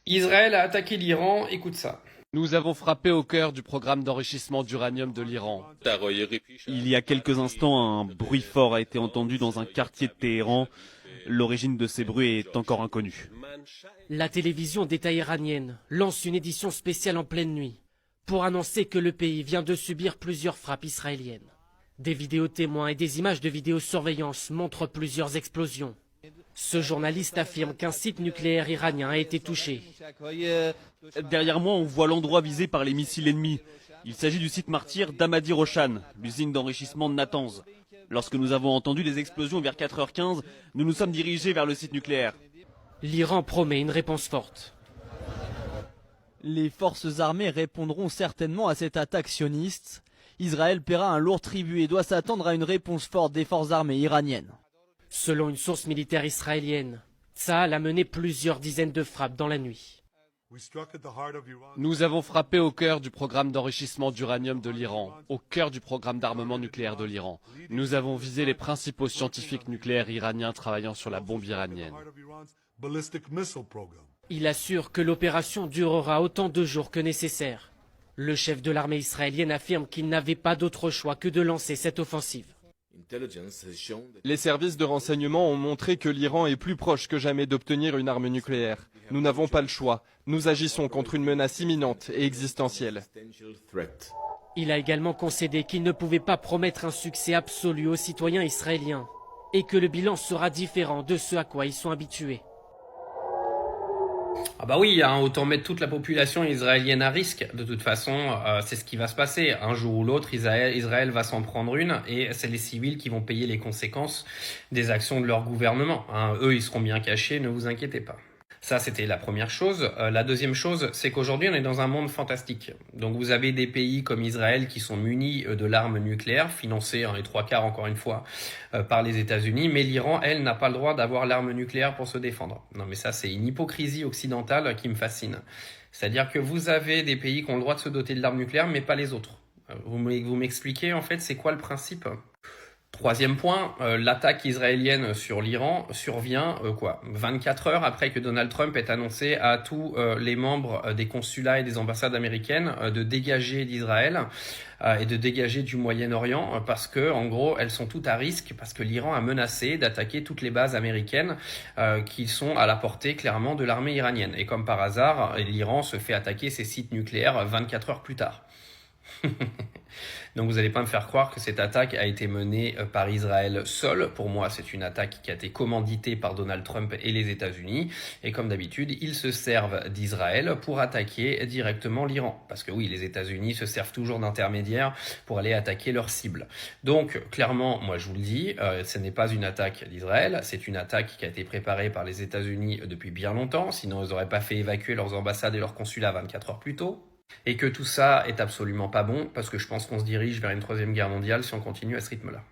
Israël a attaqué l'Iran, écoute ça. Nous avons frappé au cœur du programme d'enrichissement d'uranium de l'Iran. Il y a quelques instants, un bruit fort a été entendu dans un quartier de Téhéran. L'origine de ces bruits est encore inconnue. La télévision d'État iranienne lance une édition spéciale en pleine nuit pour annoncer que le pays vient de subir plusieurs frappes israéliennes. Des vidéos témoins et des images de vidéosurveillance montrent plusieurs explosions. Ce journaliste affirme qu'un site nucléaire iranien a été touché. Derrière moi, on voit l'endroit visé par les missiles ennemis. Il s'agit du site martyr d'Ahmadi Roshan, l'usine d'enrichissement de Natanz. Lorsque nous avons entendu les explosions vers 4h15, nous nous sommes dirigés vers le site nucléaire. L'Iran promet une réponse forte. Les forces armées répondront certainement à cette attaque sioniste. Israël paiera un lourd tribut et doit s'attendre à une réponse forte des forces armées iraniennes. Selon une source militaire israélienne, Tsahal a mené plusieurs dizaines de frappes dans la nuit. Nous avons frappé au cœur du programme d'enrichissement d'uranium de l'Iran, au cœur du programme d'armement nucléaire de l'Iran. Nous avons visé les principaux scientifiques nucléaires iraniens travaillant sur la bombe iranienne. Il assure que l'opération durera autant de jours que nécessaire. Le chef de l'armée israélienne affirme qu'il n'avait pas d'autre choix que de lancer cette offensive. Les services de renseignement ont montré que l'Iran est plus proche que jamais d'obtenir une arme nucléaire. Nous n'avons pas le choix. Nous agissons contre une menace imminente et existentielle. Il a également concédé qu'il ne pouvait pas promettre un succès absolu aux citoyens israéliens et que le bilan sera différent de ce à quoi ils sont habitués. Ah bah oui, hein, autant mettre toute la population israélienne à risque. De toute façon, c'est ce qui va se passer. Un jour ou l'autre, Israël va s'en prendre une et c'est les civils qui vont payer les conséquences des actions de leur gouvernement. Hein. Eux, ils seront bien cachés, ne vous inquiétez pas. Ça, c'était la première chose. La deuxième chose, c'est qu'aujourd'hui, on est dans un monde fantastique. Donc, vous avez des pays comme Israël qui sont munis de l'arme nucléaire, financée en les 3/4, encore une fois, par les États-Unis. Mais l'Iran, elle, n'a pas le droit d'avoir l'arme nucléaire pour se défendre. Non, mais ça, c'est une hypocrisie occidentale qui me fascine. C'est-à-dire que vous avez des pays qui ont le droit de se doter de l'arme nucléaire, mais pas les autres. Vous m'expliquez, en fait, c'est quoi le principe ? Troisième point, l'attaque israélienne sur l'Iran survient 24 heures après que Donald Trump ait annoncé à tous les membres des consulats et des ambassades américaines de dégager d'Israël et de dégager du Moyen-Orient parce que, en gros, elles sont toutes à risque parce que l'Iran a menacé d'attaquer toutes les bases américaines qui sont à la portée clairement de l'armée iranienne. Et comme par hasard, l'Iran se fait attaquer ses sites nucléaires 24 heures plus tard. Donc vous n'allez pas me faire croire que cette attaque a été menée par Israël seul. Pour moi, c'est une attaque qui a été commanditée par Donald Trump et les États-Unis. Et comme d'habitude, ils se servent d'Israël pour attaquer directement l'Iran. Parce que oui, les États-Unis se servent toujours d'intermédiaires pour aller attaquer leurs cibles. Donc clairement, moi je vous le dis, ce n'est pas une attaque d'Israël. C'est une attaque qui a été préparée par les États-Unis depuis bien longtemps. Sinon, ils n'auraient pas fait évacuer leurs ambassades et leurs consulats 24 heures plus tôt. Et que tout ça est absolument pas bon, parce que je pense qu'on se dirige vers une troisième guerre mondiale si on continue à ce rythme-là.